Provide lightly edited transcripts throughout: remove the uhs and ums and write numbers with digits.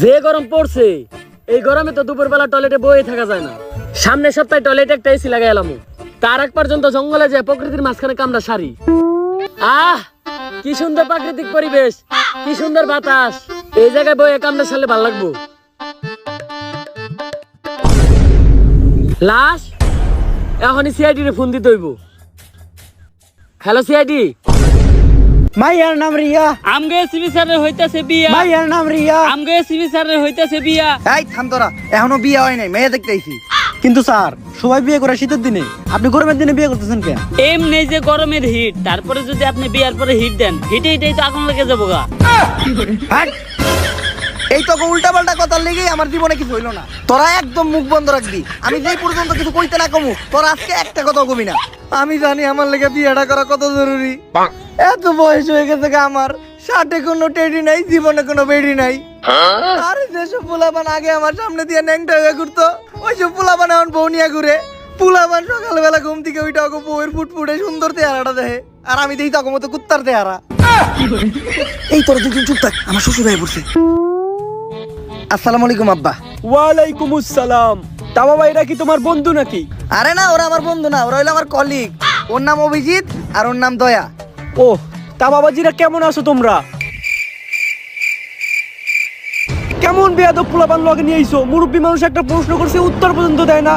যে গরম পড়ছে, এই গরমে তো দুপুরবেলা টয়লেটে বয়ে থাকা যায় না। সামনের সপ্তাহে টয়লেটে একটা এসি লাগাই এলাম। তার এক পর্যন্ত জঙ্গলে যায় প্রকৃতির মাঝখানে কামড়া সারি। আহ, কি সুন্দর প্রাকৃতিক পরিবেশ, কি সুন্দর বাতাস। এই জায়গায় বয়ে কামড়া সারলে ভালো লাগবো। লাশ এখনই সিআইডি রে ফোন দিতে হইব। Hello CID. মাইয়ার নাম রিয়া। আমগে সিবি স্যারের হইতাছে বিয়া। মাইয়ার নাম রিয়া। আমগে সিবি স্যারের হইতাছে বিয়া। এই থাম তোরা, এখনো বিয়ে হয় নাই, মেয়ে দেখতে আইছি। কিন্তু স্যার, সবাই বিয়ে করে শীতের দিনে, আপনি গরমের দিনে বিয়ে করতেছেন কেন? এমনি যে গরমের হিট, তারপরে যদি আপনি বিয়ার পরে হিট দেন, হিটেই তো আগুন লেগে যাবো গা। হাট! এই তো উল্টা পাল্টা কথা লেগেই আমার জীবনে কিছু হইলো না। তোরা একদম মুখ বন্ধ রাখবি। আমি যেই পর্যন্ত কিছু কইতে না কমু, তোরা আজকে একটা কথা কবি না। আমি জানি আমার লেগে বিয়েটা করা কত জরুরি। এত বয়স হয়ে গেছে আমার, ষাটে কোনো টেডি নাই, জীবনে কোনো বেডি নাই। আরে যেসব পোলাপান আগে আমার সামনে দিয়ে ন্যাংটা হয়ে ঘুরতো, ওইসব পোলাপান এখন বউ নিয়ে ঘুরে। পোলাপান সকালবেলা ঘুম থেকে ওইটা ওকে বউয়ের ফুটফুটে সুন্দর চেহারাটা দেখে, আর আমি দেখি তখন মতো কুত্তার চেহারা। এই তোরা দুজন চুপ থাক, আমার শ্বশুর ভাই পড়ছে। আসসালামু আলাইকুম আব্বা। ওয়ালাইকুম আসসালাম। তা বাবা, এরা কি তোমার বন্ধু নাকি? আরে না, ওরা আমার বন্ধু না, ওরা হইলো আমার কলিগ। ওর নাম অভিজিৎ আর ওর নাম দয়া। ও, তা বাবাজিরা কেমন আছো তোমরা? কেমন বেয়াদব পোলাপান লগে নিয়ে আইছো? মুরব্বী মানুষ একটা প্রশ্ন করছে, উত্তর পর্যন্ত দেয় না।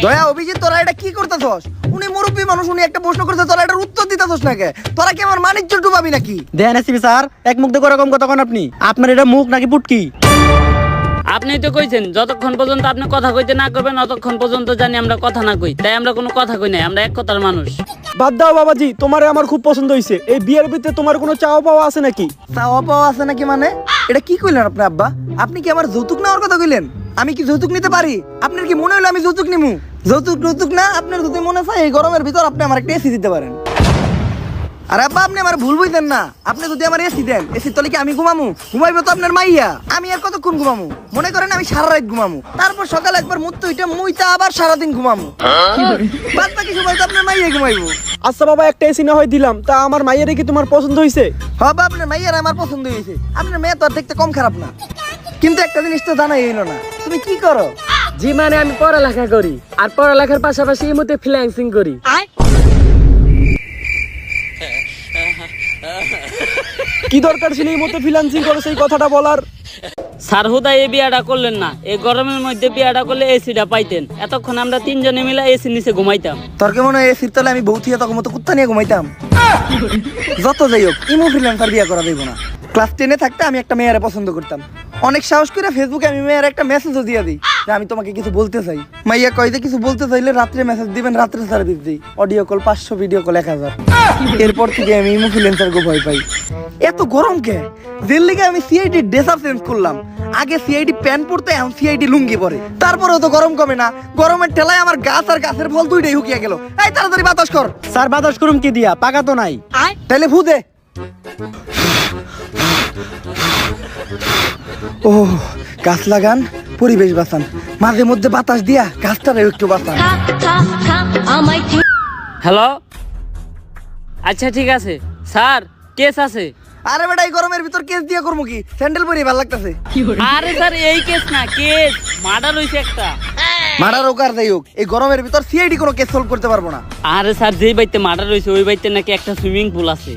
দয়া, অভিজিৎ, তোরা এটা কি করতেছস? উনি মুরব্বী মানুষ, উনি একটা প্রশ্ন করতে, তোরা এটার উত্তর দিতেছস না কে? তোরা কি আমার মানিজ্য ডুবাবি নাকি? দেন আসিবি স্যার, এক মুখ দেখো এরকম কথা কোন আপনি? আপনার এটা মুখ নাকি পুটকি? আপনি তো কইছেন যতক্ষণ পর্যন্ত আপনি কথা কইতে না করবেন ততক্ষণ পর্যন্ত জানি আমরা কথা না কই, তাই আমরা কোনো কথা কই নাই, আমরা এক কথার মানুষ। বাদ দাও বাবাজি, তোমারে আমার খুব পছন্দ হইছে। এই বিয়ের ভিতরে তোমার কোনো চাওয়া পাওয়া আছে নাকি? চাওয়া পাওয়া আছে নাকি মানে? এটা কি কইলেন আপনি আব্বা? আপনি কি আমার যৌতুক নেওয়ার কথা কইলেন? আমি কি যৌতুক নিতে পারি? আপনার কি মনে হলো আমি যৌতুক নিমু? যৌতুক না, আপনার যদি মনে চায় এই গরমের ভিতর আপনি আমার একটা এসি দিতে পারেন। আর আব্বা, আপনি আমার ভুল বুঝতেন না। আপনি যদি আমার এসি দেন, এসি তলে কি আমি ঘুমামু? ঘুমাইবো তো আপনার মাইয়া। আমি আর কতক্ষণ ঘুমামু? মনে করেন আমি সারা রাত ঘুমামু, তারপর সকালে একবার মুইতা আবার সারাদিন ঘুমামু। বাদ বাকি সময় তো আপনার মাইয়া ঘুমাইবো। আচ্ছা বাবা, একটা এসি না হয় দিলাম, তা আমার মাইয়ারে কি তোমার পছন্দ হইছে? হবে, আপনার মাইয়ার আমার পছন্দ হয়েছে। আপনার মেয়ে তো আর দেখতে কম খারাপ না। কিন্তু একটা জিনিস তো জানাই হইলো না, তুমি কি করো? জি মানে আমি পড়ালেখা করি, আর পড়ালেখার পাশাপাশি এই মধ্যে ফ্রিল্যান্সিং করি। কি দরকার ছিল এই মতো ফ্রিল্যান্সিং করে সেই কথাটা বলার? স্যার হুদাই এই বিয়াটা করলেন না। এই গরমের মধ্যে বিয়াটা করলে এসিটা পাইতেন। এতক্ষণ আমরা তিনজনে মিলে এসির নিচে ঘুমাইতাম। তোর কে মনে হয় এসির তলে আমি বউ থিয়া তখন মতো কুত্তা নিয়ে ঘুমাইতাম? যত যাই হোক, ইমো ফ্রিল্যান্সার বিয়ে করা দেবো না। ক্লাস 10-এ থাকতে আমি একটা মেয়েরে পছন্দ করতাম। অনেক সাহস করে ফেসবুকে আমি মেয়ের একটা মেসেজও দিয়ে দিই যে আমি তোমাকে কিছু বলতে চাই। মাইয়া কয় যে কিছু বলতে চাইলে রাত্রে মেসেজ দিবেন, রাত্রে সার্ভিস দিই। Audio call 500, video call 1000। এরপর থেকে আমি ইমো ফ্রিল্যান্সারকে ভয় পাই। এত গরম কে? জেল লিগে আমি সিআইডি ড্রেস আপ চেঞ্জ করলাম। আগে সিআইডি প্যান্ট পরতে, এখন সিআইডি লুঙ্গি পরে। তারপরেও তো গরম কমে না। গরমের ঠেলায় আমার গাছ আর গাছের ফল দুইটাই হুকিয়ে গেল। এই তাড়াতাড়ি বাতাস কর। স্যার, বাতাস করুম কি দিয়া? পাকা তো নাই। তাইলে ফু দে। ও, গাছ লাগান, পরিবেশ বাঁচান, মাঝে মধ্যে বাতাস দিয়া গাছটারও একটু বাঁচান। হ্যালো, আচ্ছা ঠিক আছে স্যার, কেস আছে। আরে বেটা, এই গরমের ভিতর কেস দিয়া করবো কি? স্যান্ডেল পরে ভালো লাগতেছে। আরে স্যার, এই কেস না, কেস মার্ডার হইছে একটা। মারার হোক আর যাই হোক, এই গরমের ভিতর সিআইডি কোনো কেস সলভ করতে পারবো না। আরে স্যার, যেই বাইতে মার্ডার হইছে ওই বাইতে নাকি একটা সুইমিং পুল আছে।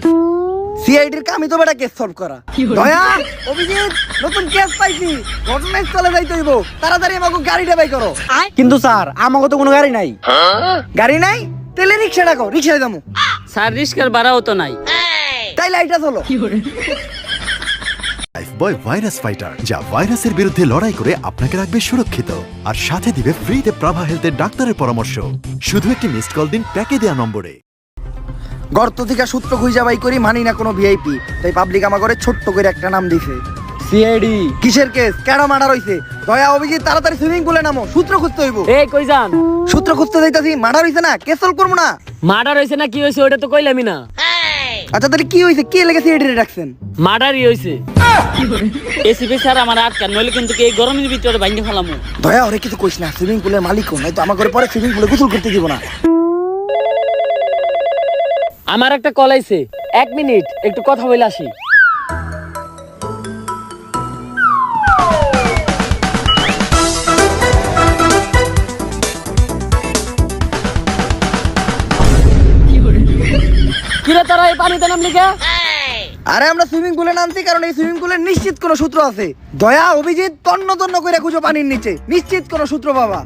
সিআইডির কামই তো বেটা কেস সলভ করা। দয়া, অভিজিৎ, নতুন কেস পাইছি, ঘটনাস্থলে যাইতে হইব। তাড়াতাড়ি আমাকে গাড়িটা বাই করো। কিন্তু স্যার, আমাকে তো কোনো গাড়ি নাই। গাড়ি নাই? তেলে রিক্সা ডাকো, রিক্সায় যাবো। স্যার, রিস্কার ভাড়াও তো নাই। তাই লাইটা চলো। লাইফবয় ভাইরাস ফাইটার, যা ভাইরাসের বিরুদ্ধে লড়াই করে আপনাকে রাখবে সুরক্ষিত আর সাথে দিবে ফ্রিতে প্রভা হেলথের ডাক্তারের পরামর্শ। শুধু একটি মিসড কল দিন প্যাকে দেয়া নম্বরে। গর্ত থেকে সূত্র খুঁজা বাই করি, মানি না কোনো ভিআইপি, তাই পাবলিক আমার ঘরে ছোট্ট করে একটা নাম দিছে, সিআইডি। কিসের কেস? কেন মার্ডার হইছে? দয়া, অভিজিৎ, তাড়াতাড়ি সুইমিং পুলে নামো, সূত্র খুঁজতে হইব। এই কই যান? সূত্র খুঁজতে যাইতাছি। মার্ডার হইছে না, কেস সলভ করবো না? মার্ডার হইছে না কি হইছে ওটা তো কইলামই না। আচ্ছা তাহলে কি হইছে? কি লেগে সিআইডি রাখছেন? মার্ডারই হইছে। এসিপি স্যার আমার আটকান, নইলে কিন্তু এই গরমের ভিতরে ভাঙ্গে ফেলামু। দয়া, ওরে কিছু কইস না, সুইমিং পুলের মালিকও নাই তো আমার ঘরে পরে সুইমিং পুলে গোসল করতে দিব না। আমার একটা কল আইছে, 1 মিনিট একটু কথা বলে আসি। তোরা এই পানিতে নামলি কে? আরে আমরা সুইমিং পুলে নামছি কারণ এই সুইমিং পুলের নিশ্চিত কোনো সূত্র আছে। দয়া অভিজিৎ তন্ন তন্ন করে খুঁজো পানির নিচে, নিশ্চিত কোনো সূত্র পাবা।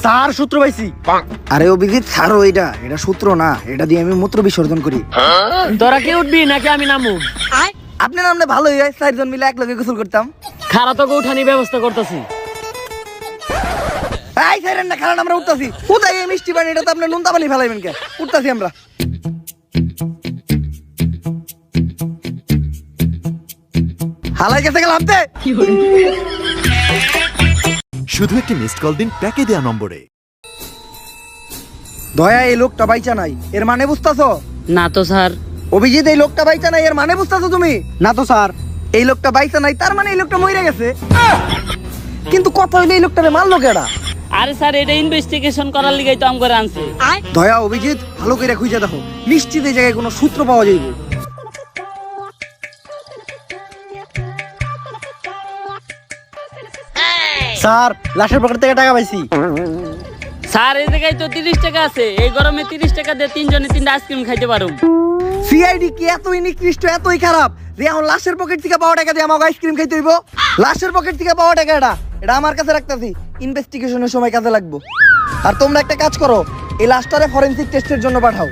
স্যার সূত্র পাইছি। আরে অভিজিৎ ছাড়ো, এটা সূত্র না, এটা দিয়ে আমি মূত্র বিসর্জন করি। তোরা কি উঠবি নাকি আমি নামু? আপনি নামলে ভালোই হয়, 4 জন মিলে একলগে গোসল করতাম। খারা তোকে উঠানি ব্যবস্থা করতেছি। এই সাইরেন না, খারাপ আমরা উঠতাছি। কোথায় এই মিষ্টি পানি? এটা তো আপনি নুনতা পানি ফেলাইবেন কে? উঠতাছি আমরা। হালাই গেছে গেলাম তে। শুধু একটি মিসড কল দিন প্যাকে দেয়া নম্বরে। দয়া এই লোকটা বাইচা নাই, এর মানে বুঝতাছো? না তো স্যার। অভিজিৎ এই লোকটা বাইচা নাই, এর মানে বুঝতাছো তুমি? না তো স্যার। এই লোকটা বাইচা নাই তার মানে এই লোকটা মরে গেছে। কিন্তু কথা হইলে এই লোকটারে মারলো কেডা? আরে স্যার এটা ইনভেস্টিগেশন করার লিগাই তো আমগরে আনছে। দয়া অভিজিৎ ভালো করে খুঁজে দেখো, নিশ্চিত এই জায়গায় কোনো সূত্র পাওয়া যাইবে। স্যার লাশের পকেট থেকে টাকা পাইছি। স্যার এই জায়গায় তো 30 টাকা আছে, এই গরমে 30 টাকা দিয়ে 3 জনে 3টা আইসক্রিম খাইতে পারো। সিআইডি কি এতই নিকৃষ্ট, এতই খারাপ যে এখন লাশের পকেট থেকে পাওয়া টাকা দিয়ে আমাকে আইসক্রিম খাইতে হইব? লাশের পকেট থেকে পাওয়া টাকা এটা আমার কাছে রাখতেছি, ইনভেস্টিগেশনের সময় কাজে লাগবো। আর তোমরা একটা কাজ করো, এই লাশটারে ফরেনসিক টেস্টের জন্য পাঠাও।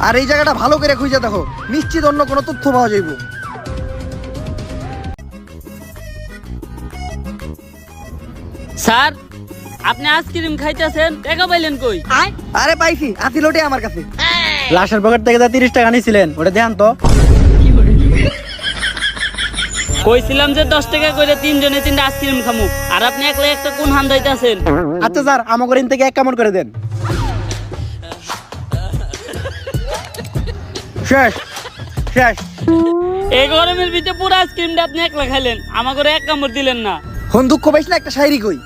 আর এই জায়গাটা ভালো করে খুঁজে দেখো, নিশ্চিত অন্য কোনো তথ্য পাওয়া যাইব। স্যার আপনি আইসক্রিম খাইতেছেন, টাকা পাইলেন কই? আরে পাইছি, আতি লোটে আমার কাছে। লাশের পকেট থেকে 30 টাকা নিয়েছিলেন, ওটা দেখান তো। কইছিলাম যে 10 টাকা করে 3 জনে 3টা আইসক্রিম খামু, আর আপনি একলা একটা কোন হান দাইতাছেন? আচ্ছা স্যার আমার করে থেকে 1 কামড় করে দেন। শেষ শেষ। এই গরমের ভিতরে পুরো আইসক্রিমটা আপনি একলা খাইলেন, আমাকে 1 কামড় দিলেন না। হন দুঃখ পাইস না, একটা শায়রি কই।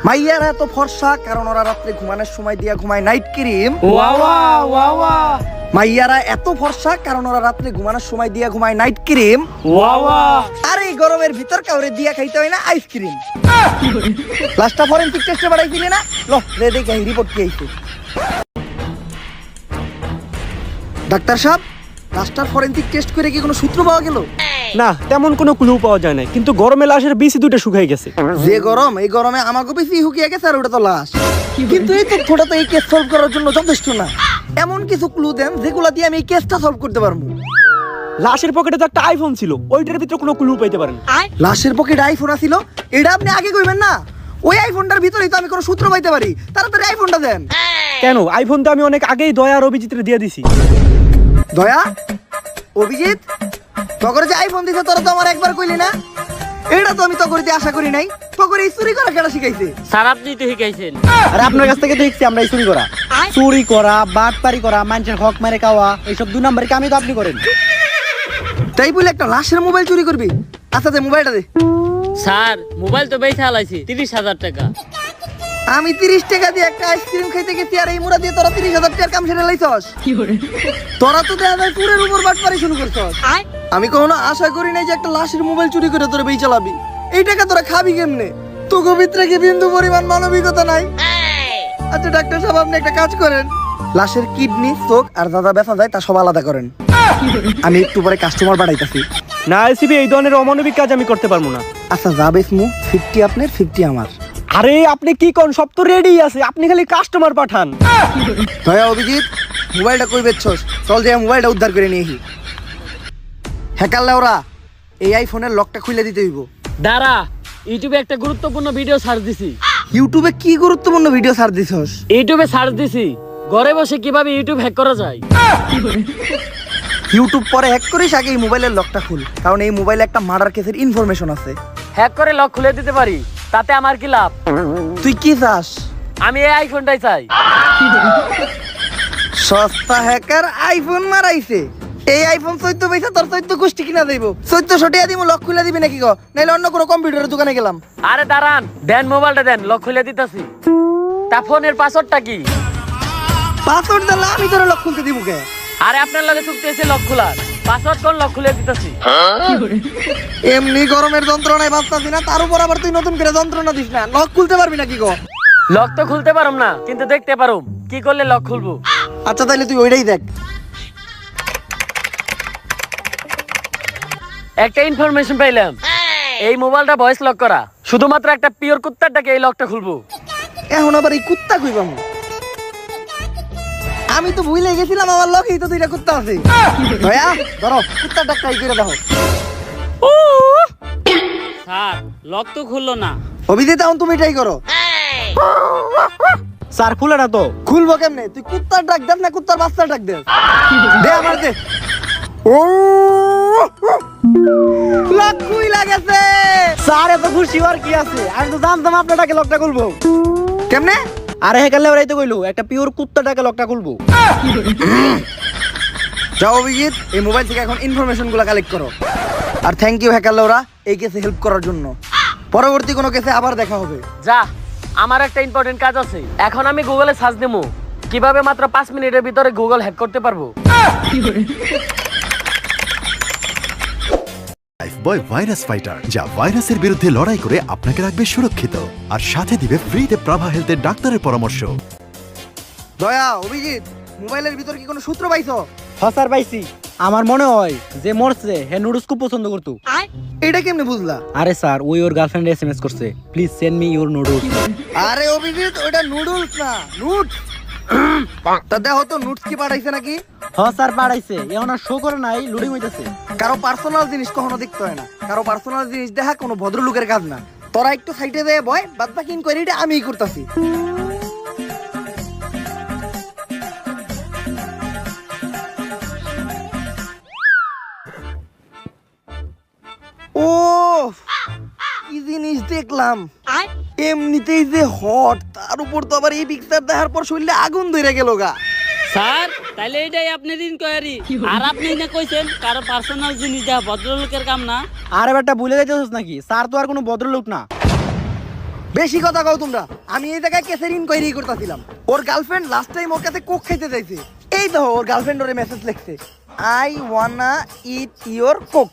মাইয়ারা এত ফর্সা কারণ ওরা রাত্রে ঘুমানোর সময় দিয়া ঘুমায় নাইট ক্রিম। মাইয়ারা এত ফর্সা কারণ ওরা রাত্রে ঘুমানোর সময় দিয়া ঘুমায় নাইট ক্রিম। আর এই গরমের ভিতর কাউরে দিয়া খাইতে হয় না আইসক্রিম। লাস্টটা ফরেনসিক টেস্টে বাড়াইছিলে না? লো রে দেখে রিপোর্ট কি আইছে। ডাক্তার সাহেব, লাস্টার ফরেনসিক টেস্ট করে কি কোনো সূত্র পাওয়া গেল? না তেমন কোনো ক্লু পাওয়া যায় না, কিন্তু গরমে লাশের বিসি দুটো শুকাই গেছে। যে গরম, এই গরমে আমাকে বেশি হুকিয়ে গেছে, আর ওটা তো লাশ। কিন্তু এই তথ্যটা তো এই কেস সলভ করার জন্য যথেষ্ট না। এমন কিছু ক্লু দেন যেগুলো দিয়ে আমি এই কেসটা সলভ করতে পারবো। লাশের পকেটে তো একটা আইফোন ছিল, ওইটার ভিতরে কোনো ক্লু পাইতে পারেন? লাশের পকেটে আইফোন আছিল, এটা আপনি আগে কইবেন না? ওই আইফোনটার ভিতরেই তো আমি কোনো সূত্র পাইতে পারি। তাড়াতাড়ি আইফোনটা দেন। কেন? আইফোন তো আমি অনেক আগেই দয়া আর অভিজিৎরে দিয়ে দিছি। দয়া অভিজিৎ তখন যে আইফোন দিছে তোরা তো আমার একবার কইলি না? এটা তো আমি তকরিতে আশা করি নাই। তকরি চুরি করা কেডা শিখাইছে? স্যার আপনি তো শিখাইছেন। আর আপনার কাছ থেকে দেখছি আমরা চুরি করা, বাটপারি করা, মানুষের হক মেরে খাওয়া, এইসব 2 নম্বরের কামই তো আপনি করেন। তাই বলে একটা লাশের মোবাইল চুরি করবি? আচ্ছা দে মোবাইলটা দে। স্যার মোবাইল তো বেচা হালাইছি 30,000 টাকা। আমি 30 টাকা দিয়ে একটা আইসক্রিম খাইতে গেছি, আর এই মুড়া দিয়ে তোরা 30,000 টাকার কাম সেরে লাইছস। তোরা তো দেখা যায় পুরের উপর বাটপারি শুরু করছস। আমি কখনো আশা করি নাই যে একটা লাশের মোবাইল চুরি করে তোরা বেই চালাবি। এই টাকা তোরা খাবি কেমনে? তোকে ভিতরে কি বিন্দু পরিমাণ মানবিকতা নাই? আচ্ছা ডাক্তার সাহেব, আপনি একটা কাজ করেন, লাশের কিডনি, চোখ আর দাদা বেচা যায় তা সব আলাদা করেন। আমি একটু পরে কাস্টমার বাড়াইতাছি। না এসিবি, এই ধরনের অমানবিক কাজ আমি করতে পারবো না। আচ্ছা যা বেসমু, 50 আপনার 50 আমার। আরে আপনি কি কোন, সব তো রেডি আছে, আপনি খালি কাস্টমার পাঠান। দয়া অভিজিৎ, মোবাইলটা কই বেচছস? চল যে মোবাইলটা উদ্ধার করে নিয়ে আসি। হ্যাকার লাউরা, এই আইফোনের লকটা খুলে দিতে হইব। দাঁড়া, ইউটিউবে একটা গুরুত্বপূর্ণ ভিডিও সার্চ দিছি। ইউটিউবে কি গুরুত্বপূর্ণ ভিডিও সার্চ দিছস? ইউটিউবে সার্চ দিছি ঘরে বসে কিভাবে ইউটিউব হ্যাক করা যায়। ইউটিউব পরে হ্যাক করিস, আগে এই মোবাইলের লকটা খুল, কারণ এই মোবাইলে একটা মার্ডার কেসের ইনফরমেশন আছে। হ্যাক করে লক খুলে দিতে পারি, তাতে আমার কি লাভ? তুই কি চাস? আমি এই আইফোনটাই চাই। সস্তা হ্যাকার আইফোন মারাইছে। এই আইফোন 14 পয়সা তোর 14 গোষ্ঠী কিনা দেব। 1400 টাকা দিমু, লক খুলে দিবি নাকি গো? নাইলে অন্য কোনো কম্পিউটারের দোকানে গেলাম। আরে দাঁড়ান, দেন মোবাইলটা দেন, লক খুলে দিতেছি। তা ফোনের পাসওয়ার্ডটা কি? পাসওয়ার্ড দিলে আমি তোর লক খুলতে দিব কে? আরে আপনার লগে চুক্তি আছে লক খোলার, পাসওয়ার্ড কোন, লক খুলে দিতেছি। এমনি গরমের যন্ত্রণায় বাঁচতাছি না, তার উপর আবার তুই নতুন করে যন্ত্রণা দিস না। লক খুলতে পারবি নাকি গো? লক তো খুলতে পারুম না, কিন্তু দেখতে পারুম কি করলে লক খুলবো। আচ্ছা তাহলে তুই ওইটাই দেখ। একটা ইনফরমেশন পাইলাম, এই মোবাইলটা ভয়েস লক করা, শুধুমাত্র একটা পিওর কুত্তার ডাকে এই লকটা খুলবো। এখন আবার এই কুত্তা কইবাম? আমি তো ভুলে গেছিলাম আমার লকেই তো দুইটা কুত্তা আছে। দয়া ধরো কুত্তার ডাকটা এই করে দাও। স্যার লক তো খুললো না। অভিজিৎ এখন তুমি এটাই করো। স্যার খুলে না তো। খুলবো কেমনে? তুই কুত্তার ডাক দেন না কুত্তার বাচ্চার ডাক দেন? দে আমার দে। ও লক খুই লাগেছে। স্যার এত খুশি আর কি আছে, আমি তো জানতাম আপনাটাকে লকটা খুলবো। কেমনে? আরে হেকালে ওরাই তো কইলো একটা পিওর কুত্তাটাকে লকটা খুলবো। যাও অভিজিৎ, এই মোবাইল থেকে এখন ইনফরমেশন গুলা কালেক্ট করো। আর থ্যাংক ইউ হ্যাকাররা এই কেসে হেল্প করার জন্য। পরবর্তী কোনো কেসে আবার দেখা হবে। যা, আমার একটা ইম্পর্টেন্ট কাজ আছে। এখন আমি গুগলে সার্চ দেবো কিভাবে মাত্র 5 মিনিটের ভিতরে গুগল হ্যাক করতে পারবো। লাইফবয় ভাইরাস ফাইটার, যা ভাইরাসের বিরুদ্ধে লড়াই করে আপনাকে রাখবে সুরক্ষিত আর সাথে দিবে ফ্রিতে প্রভা হেলথের ডাক্তারের পরামর্শ। দয়া, অভিজিৎ, মোবাইলের ভিতর কি কোনো সূত্র পাইছো? হ্যাঁ স্যার পাইছি। আমার মনে হয় যে মরছে হে নুডলস খুব পছন্দ করতো। এটা কেমনে বুঝলা? আরে স্যার ওই ওর গার্লফ্রেন্ড এসএমএস করছে, please send me your noodles. আরে অভিজিৎ, ওটা নুডলস না, নুটস। তা দেখো তো নুটস কি পাঠাইছে নাকি? হ্যাঁ স্যার পাঠাইছে, এখন আর শো করে নাই, লোডিং হইতাছে। কারো পার্সোনাল জিনিস কখনো দেখতে হয় না। কারো পার্সোনাল জিনিস দেখা কোনো ভদ্রলোকের কাজ না। তোরা একটু সাইডে দিয়ে বয়, বাদ বাকি ইনকোয়ারিটা আমিই করতেছি। ও কি জিনিস দেখলাম, এমনিতেই যে হট, তার উপর তো আবার এই পিকচার দেখার পর শরীরে আগুন ধরে গেল গা। স্যার তাইলে এটাই আপনার ইনকোয়ারি। আর আপনি না কইছেন কারো পার্সোনাল জিনিস দেওয়া ভদ্রলোকের কাম না। আরে বেটা ভুলে যাইতেছিস নাকি, স্যার তো আর কোনো ভদ্রলোক না। বেশি কথা কও তোমরা। আমি এই জায়গায় কেসের ইনকোয়ারি করতেছিলাম। ওর গার্লফ্রেন্ড লাস্ট টাইম ওর কাছে কোক খাইতে চাইছে। এই দেখো ওর গার্লফ্রেন্ড ওরে মেসেজ লিখছে, I wanna eat your Coke.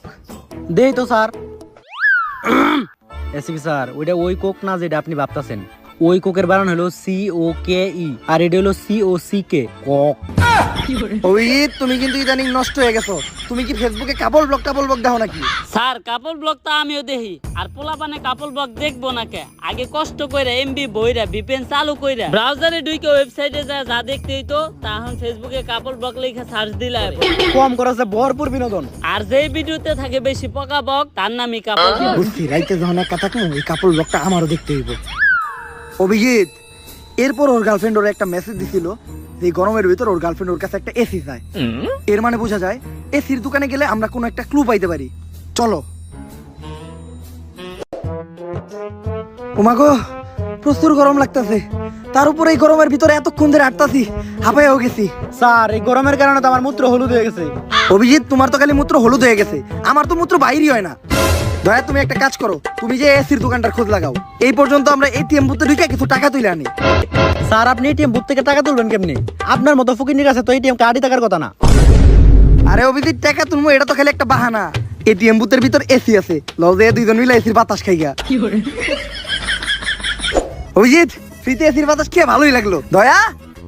দেই তো স্যার। এসিপি স্যার, ওইটা ওই কোক না যেটা আপনি ভাবতাছেন। ওই কোকের বানান হলো COKE আর এটা হলো COCK, কক। অভিজিৎ, তুমি কিন্তু ইদানিং নষ্ট হয়ে গেছো। তুমি কি ফেসবুকে কাপল ব্লগ দেখো নাকি? স্যার কাপল ব্লগ তো আমিও দেখি, আর পোলাপানে কাপল ব্লগ দেখবো না কে? আগে কষ্ট কইরা এমবি বইরা VPN চালু কইরা ব্রাউজারে ঢুকে ওয়েবসাইটে যা দেখতে হইতো, তা এখন ফেসবুকে কাপল ব্লগ লিখে সার্চ দিলে কম করেছে ভরপুর বিনোদন। আর যে ভিডিওতে থাকে বেশি পকা বক তার নামই কাপল ব্লগ। বুঝছি, রাইতে যখন এক কথা কম, এই কাপল ব্লগটা আমারও দেখতে হইব। অভিজিৎ, এরপর ওর গার্লফ্রেন্ড ওর একটা মেসেজ দিছিল যে গরমের ভিতর ওর গার্লফ্রেন্ড ওর কাছে একটা এসি চায়। এর মানে বোঝা যায় এসির দোকানে গেলে আমরা কোনো একটা ক্লু পাইতে পারি। চলো। ওমাগো, প্রচুর গরম লাগতেছে। তার উপর এই গরমের ভিতরে এতক্ষণ ধরে আটতাছি, হাঁপাইয়াও গেছি। স্যার এই গরমের কারণে তো আমার মূত্র হলুদ হয়ে গেছে। অভিজিৎ, তোমার তো খালি মূত্র হলুদ হয়ে গেছে, আমার তো মূত্র বাইরই হয় না। দয়া, তুমি একটা কাজ করো, তুমি যে এসির দোকানটার খোঁজ লাগাও। এই পর্যন্ত আমরা এটিএম বুথে ঢুকে কিছু টাকা তুলে আনি। স্যার আপনি এটিএম বুথ থেকে টাকা তুলবেন কেমনি? আপনার মতো ফকিনির কাছে তো এটিএম কার্ডই থাকার কথা না। আরে অভিজিৎ, টাকা তুলবো এটা তো খালি একটা বাহানা। এটিএম বুথের ভিতর এসি আছে, লজে দুইজন মিলে এসির বাতাস খাইগা। অভিজিৎ, ফ্রিতে এসির বাতাস খেয়ে ভালোই লাগলো। দয়া,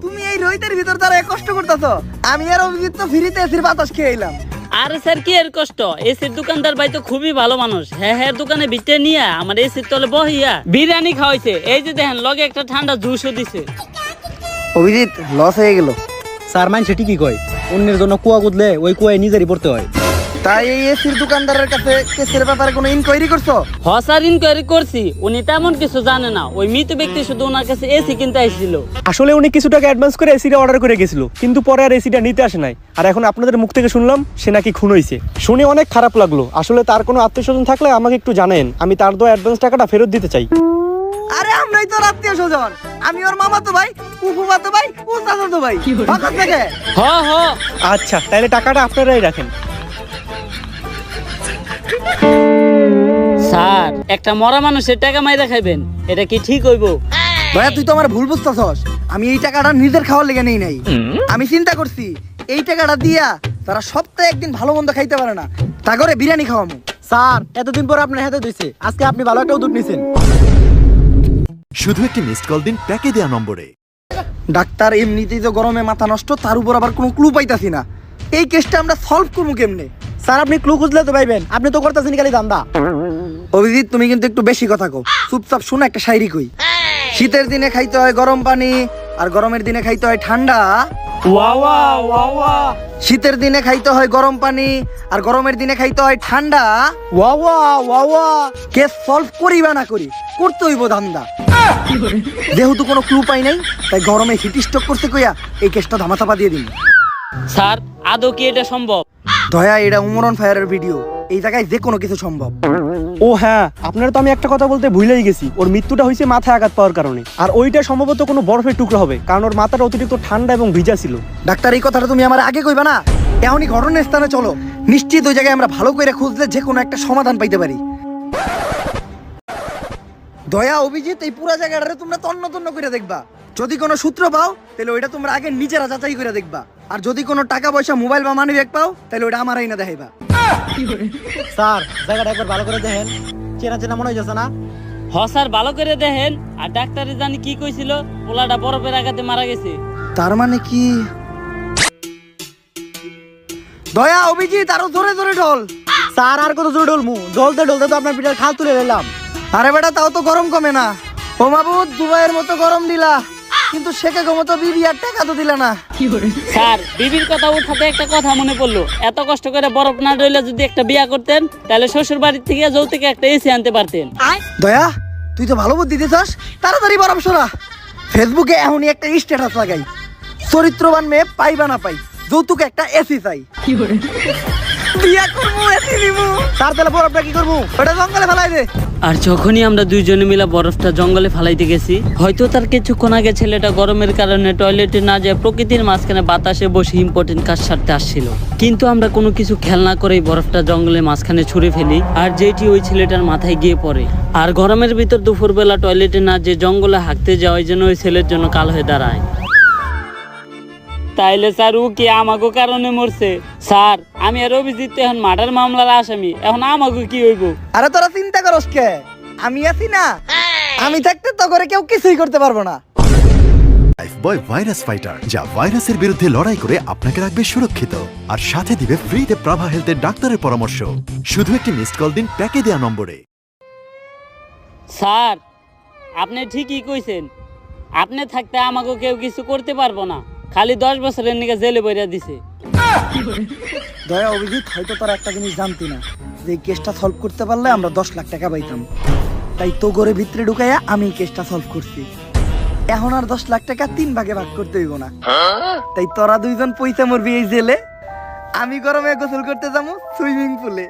তুমি এই রোহিতের ভিতর তারা কষ্ট করতেছো, আমি আর অভিজিৎ তো ফ্রিতে এসির বাতাস খেয়ে এলাম। আরে স্যার কি এর কষ্ট? এসির দোকানদার ভাই তো খুবই ভালো মানুষ। হ্যাঁ দোকানে বিটে নিয়ে আমার এসির তলে বহিয়া বিরিয়ানি খাওয়াইছে। এই যে দেখেন লগে একটা ঠান্ডা জুসও দিছে। অভিজিৎ, লস হয়ে গেল। স্যার মাইন্ড ঠিকই কয়, অন্যের জন্য কুয়া কুদলে ওই কুয়ায় নিজেরই পড়তে হয়। তাই এই এসির দোকানদারের কাছে কেসের ব্যাপারে কোনো ইনকোয়ারি করছো? হসার ইনকোয়ারি করছি, উনি তেমন কিছু জানে না। ওই মৃত ব্যক্তি শুধু ওনার কাছে এসি কিনতে আসছিল। আসলে উনি কিছু টাকা অ্যাডভান্স করে এসিটা অর্ডার করে গেছিল, কিন্তু পরে আর এসিটা নিতে আসে নাই। আর এখন আপনাদের মুখ থেকে শুনলাম সে নাকি খুন হয়েছে। শুনে অনেক খারাপ লাগলো। আসলে তার কোনো আত্মীয়স্বজন থাকলে আমাকে একটু জানেন, আমি তার দেওয়া অ্যাডভান্স টাকাটা ফেরত দিতে চাই। আরে আমরাই তো আত্মীয় স্বজন। আমি ওর মামাতো ভাই, ফুফুমাতো ভাই, ও চাচাতো ভাই। বাতাস থেকে হ আচ্ছা, তাহলে টাকাটা আপনারাই রাখেন। স্যার একটা মরা মানুষের টাকা মাইরা খাইবেন, এটা কি ঠিক হইব? দয়া, তুই তো আমার ভুল বুঝতেছস। আমি এই টাকাটা নিজের খাওয়ার লেগে নেই নাই। আমি চিন্তা করছি এই টাকাটা দিয়া তারা সপ্তাহে একদিন ভালো মন্দ খাইতে পারে না, তা করে বিরিয়ানি খাওয়ামু। স্যার এতদিন পর আপনার হাতে দিয়েছে, আজকে আপনি ভালো একটা উদ্যোগ নিয়েছেন। শুধু একটি মিসড কল দিন প্যাকে দেওয়া নম্বরে। ডাক্তার এমনিতেই তো গরমে মাথা নষ্ট, তার উপর আবার কোনো ক্লু পাইতাছি না। এই কেসটা আমরা সলভ করবো কেমনে? স্যার আপনি ক্লু খুঁজলে তো পাইবেন, আপনি তো করতেছেন খালি দান্দা। অভিজিৎ তুমি কিন্তু একটু বেশি কথা কও, চুপচাপ শোনো একটা শায়রি কই। শীতের দিনে খাইতে হয় গরম পানি, আর গরমের দিনে খাইতে হয় ঠান্ডা। শীতের দিনে খাইতে হয় গরম পানি, আর গরমের দিনে খাইতে হয় ঠান্ডা। ওয়া ওয়া ওয়া ওয়া। কেস সলভ করিবা না করি, করতে হইব ধান্দা। যেহেতু কোনো ক্লু পাই নাই, তাই গরমে হিট স্ট্রোক করতে কইয়া এই কেসটা ধামাচাপা দিয়ে দিন। স্যার আদৌ কি এটা সম্ভব? দয়া, এটা উমরন ফায়ারের ভিডিও, এই জায়গায় যে কোনো কিছু সম্ভব। ও হ্যাঁ, আপনারা তো আমি একটা কথা বলতে ভুলেই গেছি, ওর মৃত্যুটা হয়েছে মাথায় আঘাত পাওয়ার কারণে। আর ওইটা সম্ভবত কোনো বরফের টুকরো হবে, কারণ ওর মাথাটা অতিরিক্ত ঠান্ডা এবং ভিজা ছিল। ডাক্তার এই কথাটা তুমি আমার আগে কইবা না? এখনই ঘটনার স্থানে চলো, নিশ্চিত ওই জায়গায় আমরা ভালো করে খুঁজলে যে কোনো একটা সমাধান পাইতে পারি। দয়া, অভিজিৎ, এই পুরো জায়গাটারে তোমরা তন্ন তন্ন করে দেখবা। যদি কোনো সূত্র পাও তাহলে ওইটা তোমরা আগে নিজেরা যাচাই করে দেখবা। আর যদি কোনো টাকা পয়সা, মোবাইল বা মানি ব্যাগ পাও তাহলে ওইটা আমারই না দেখাইবা। স্যার জায়গাটা একবার ভালো করে দেখেন, চেনা চেনা মনে হইতেছে না? হ স্যার, ভালো করে দেখেন। আর ডাক্তারে জানি কি কইছিল, পোলাটা বরফের আঘাতে মারা গেছে। তার মানে কি? দয়া, অভিজিৎ, আরো জোরে জোরে ঢোল। স্যার আর কত জোরে ঢলমু, ঢলতে ঢলতে তো আপনার পিঠার খাল তুলে নিলাম। আরে বেটা, তাও তো গরম কমে না। ও মাবুদ, দুবাইয়ের মতো গরম দিলা, কিন্তু শেখে মতো বিবি আর টাকা তো দিলা না। স্যার বিবির কথা উঠাতে একটা কথা মনে পড়লো, এত কষ্ট করে বরফ না রইলে যদি একটা বিয়া করতেন, তাহলে শ্বশুর বাড়ির থেকে যৌতুকে একটা এসি আনতে পারতেন। দয়া, তুই তো ভালো বুদ্ধি দিছস, তাড়াতাড়ি বরফ সরা। ফেসবুকে এখনই একটা স্ট্যাটাস লাগাই, চরিত্রবান মেয়ে পাইবা না পাই, যৌতুকে একটা এসি চাই। বিয়া করবো, এসি নিবো। স্যার তাহলে বরফটা কি করবো? ওটা জঙ্গলে ফেলাই দে। আর যখনই আমরা দুইজনে মিলে বরফটা জঙ্গলে ফালাইতে গেছি, হয়তো তার কিছুক্ষণ আগে ছেলেটা গরমের কারণে টয়লেটে না যায় প্রকৃতির মাঝখানে বাতাসে বসে ইম্পর্টেন্ট কাজ সারতে আসছিল। কিন্তু আমরা কোনো কিছু খেয়াল না করেই বরফটা জঙ্গলের মাঝখানে ছুঁড়ে ফেলি, আর যেটি ওই ছেলেটার মাথায় গিয়ে পড়ে। আর গরমের ভিতর দুপুরবেলা টয়লেটে না যে জঙ্গলে হাঁকতে যাওয়ার জন্য ওই ছেলের জন্য কাল হয়ে দাঁড়ায়। তাইলে স্যার ও কি আমাগো কারণে মরছে? স্যার আমি আর অভিজিৎ এখন মার্ডার মামলার আসামি, এখন আমাগো কি হইব? আরে তোরা চিন্তা করস কে? আমি আছি না, আমি থাকতে তো করে কেউ কিছুই করতে পারবো না। লাইফবয় ভাইরাস ফাইটার, যা ভাইরাসের বিরুদ্ধে লড়াই করে আপনাকে রাখবে সুরক্ষিত আর সাথে দিবে ফ্রিতে প্রভা হেলথের ডাক্তারের পরামর্শ। শুধু একটি মিসড কল দিন প্যাকে দেওয়া নম্বরে। স্যার আপনি ঠিকই কইছেন, আপনি থাকতে আমাকে কেউ কিছু করতে পারবো না, খালি 10 বছরের নিকে জেলে বইরা দিছে। দয়া, অভিজিৎ, হয়তো তোরা একটা জিনিস জানতি না, যে এই কেসটা সলভ করতে পারলে আমরা 10 লাখ টাকা পাইতাম। তাই তো ঘরে ভিতরে ঢুকাইয়া আমি এই কেসটা সলভ করছি। এখন আর 10 লাখ টাকা 3 ভাগে ভাগ করতে হইব না। তাই তোরা দুইজন পয়সা মরবি এই জেলে, আমি গরমে গোসল করতে যাবো সুইমিং পুলে।